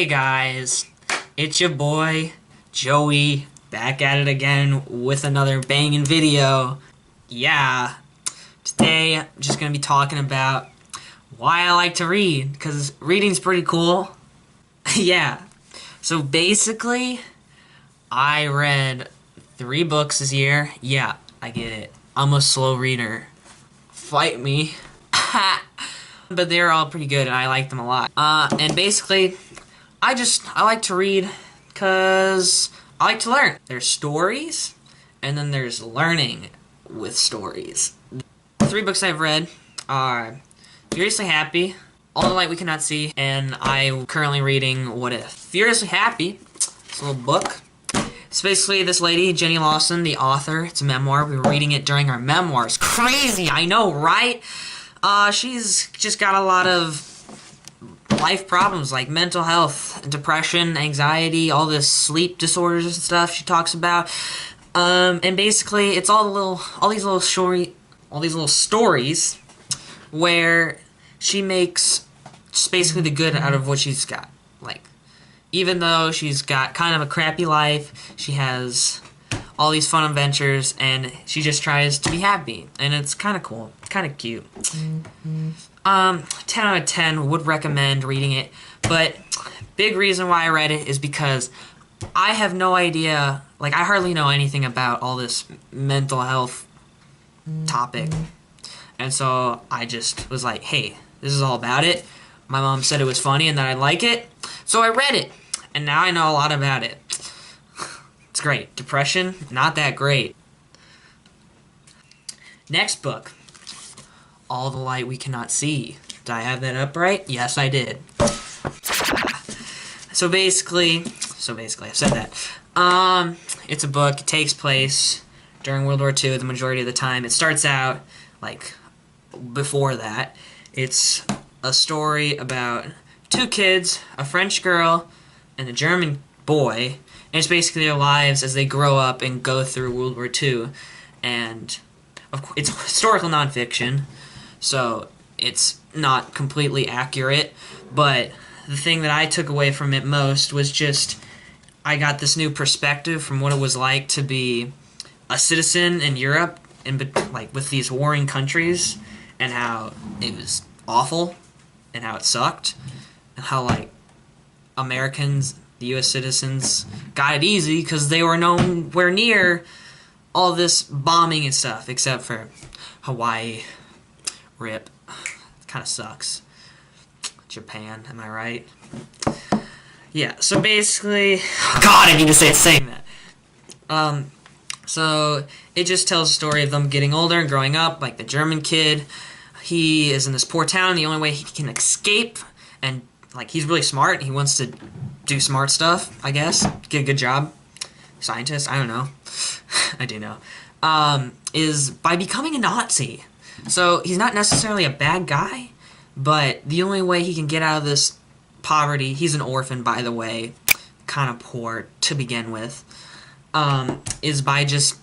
Hey guys, it's your boy, Joey, back at it again with another banging video. Yeah, today I'm just gonna be talking about why I like to read, because reading's pretty cool. Yeah, so basically, I read 3 books this year. Yeah, I get it. I'm a slow reader. Fight me. But they're all pretty good and I like them a lot. And basically, I like to read because I like to learn. There's stories, and then there's learning with stories. The 3 books I've read are Furiously Happy, All the Light We Cannot See, and I'm currently reading What If. Furiously Happy, it's a little book. It's basically this lady, Jenny Lawson, the author. It's a memoir. We were reading it during our memoirs. Crazy, I know, right? She's just got a lot of life problems like mental health, depression, anxiety, all this sleep disorders and stuff she talks about. And basically, it's all these little stories where she makes just basically the good out of what she's got. Like, even though she's got kind of a crappy life, she has all these fun adventures, and she just tries to be happy, and it's kind of cool. It's kind of cute. 10 out of 10 would recommend reading it, but big reason why I read it is because I have no idea, like, I hardly know anything about all this mental health topic, and so I just was like, hey, this is all about it. My mom said it was funny and that I'd like it, so I read it, and now I know a lot about it. It's great. Depression, not that great. Next book, All the Light We Cannot See. Did I have that up right? Yes, I did. So basically, I've said that. It's a book. It takes place during World War II the majority of the time. It starts out, like, before that. It's a story about 2 kids, a French girl, and a German boy. And it's basically their lives as they grow up and go through World War II. And of course, it's historical nonfiction, so it's not completely accurate. But the thing that I took away from it most was just I got this new perspective from what it was like to be a citizen in Europe, and like with these warring countries, and how it was awful, and how it sucked, and how like Americans, the U.S. citizens, got it easy because they were nowhere near all this bombing and stuff, except for Hawaii. RIP. It kind of sucks. Japan, am I right? Yeah, so basically... God, I need to say it saying that. So it just tells a story of them getting older and growing up, like the German kid. He is in this poor town, the only way he can escape, and like he's really smart, he wants to do smart stuff, I guess, get a good job, scientist, I don't know, I do know, is by becoming a Nazi. So he's not necessarily a bad guy, but the only way he can get out of this poverty, he's an orphan, by the way, kind of poor to begin with, is by just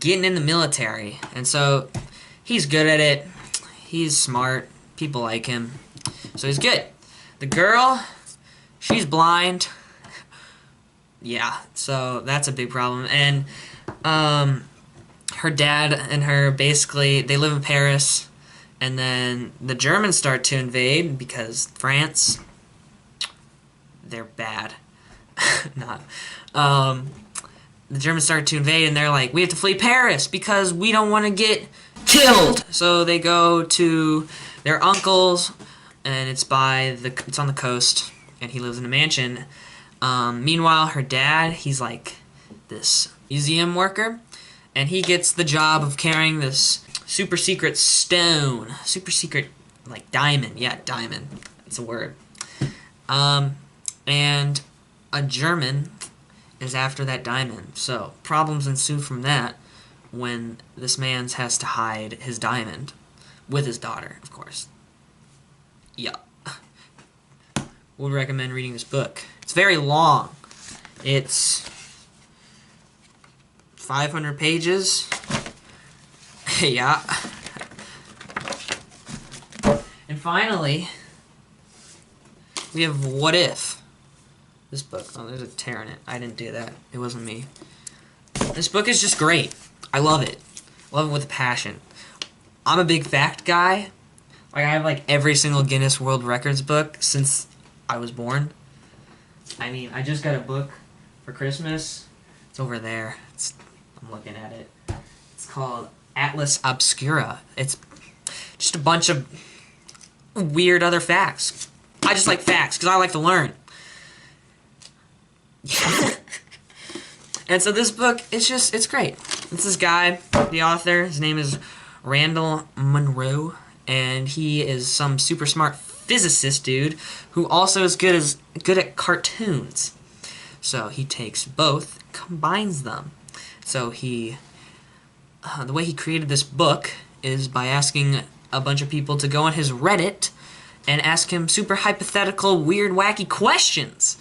getting in the military. And so he's good at it, he's smart, people like him, so he's good. The girl, she's blind. Yeah, so that's a big problem. And her dad and her, basically, they live in Paris, and then the Germans start to invade because France, they're bad. Not. The Germans start to invade, and they're like, we have to flee Paris because we don't want to get killed. So they go to their uncle's, and it's on the coast, and he lives in a mansion. Meanwhile, her dad, he's like this museum worker, and he gets the job of carrying this super secret stone, super secret, like diamond, yeah, diamond, it's a word. And a German is after that diamond, so problems ensue from that when this man has to hide his diamond with his daughter, of course. Yeah. Would recommend reading this book. It's very long. It's 500 pages. Yeah. And finally, we have What If. This book. Oh, there's a tear in it. I didn't do that. It wasn't me. This book is just great. I love it. Love it with a passion. I'm a big fact guy. Like, I have, like, every single Guinness World Records book since I was born. I mean, I just got a book for Christmas. It's over there. I'm looking at it. It's called Atlas Obscura. It's just a bunch of weird other facts. I just like facts because I like to learn. And so this book, it's great. It's this guy, the author. His name is Randall Munroe, and he is some super smart physicist dude who also is good at cartoons. So he takes both, combines them. So the way he created this book is by asking a bunch of people to go on his Reddit and ask him super hypothetical, weird, wacky questions.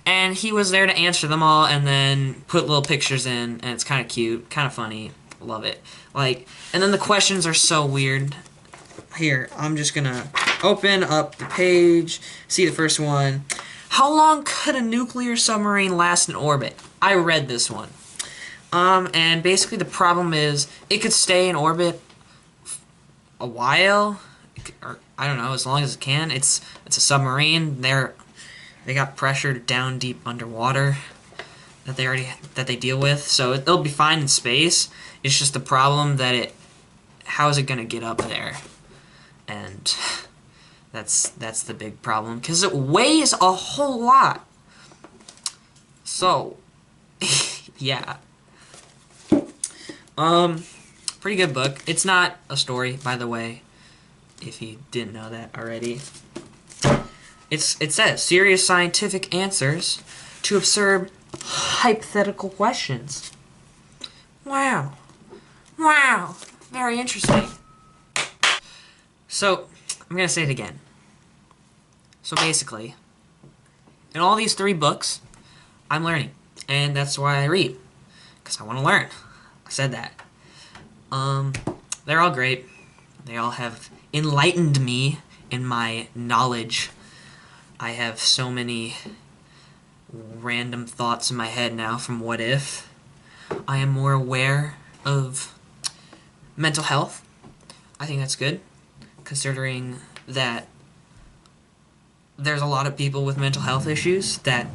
And he was there to answer them all and then put little pictures in, and it's kind of cute, kind of funny. Love it. Like, and then the questions are so weird. Here, I'm just gonna open up the page, see the first one. How long could a nuclear submarine last in orbit? I read this one. And basically the problem is it could stay in orbit a while, or I don't know, as long as it can. It's a submarine. They got pressure down deep underwater that they deal with, so they'll be fine in space. It's just the problem that how is it gonna get up there? And that's the big problem, because it weighs a whole lot. So yeah. Pretty good book. It's not a story, by the way, if you didn't know that already. It says serious scientific answers to absurd hypothetical questions. Wow. Wow. Very interesting. So, I'm going to say it again. So basically, in all these 3 books, I'm learning. And that's why I read. Because I want to learn. I said that. They're all great. They all have enlightened me in my knowledge. I have so many random thoughts in my head now from What If. I am more aware of mental health. I think that's good, considering that there's a lot of people with mental health issues that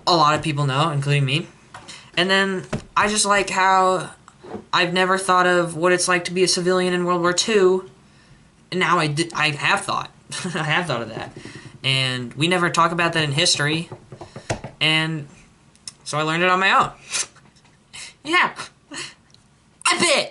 a lot of people know, including me. And then I just like how I've never thought of what it's like to be a civilian in World War II, and now I have thought. I have thought of that. And we never talk about that in history, and so I learned it on my own. Yeah. Epic!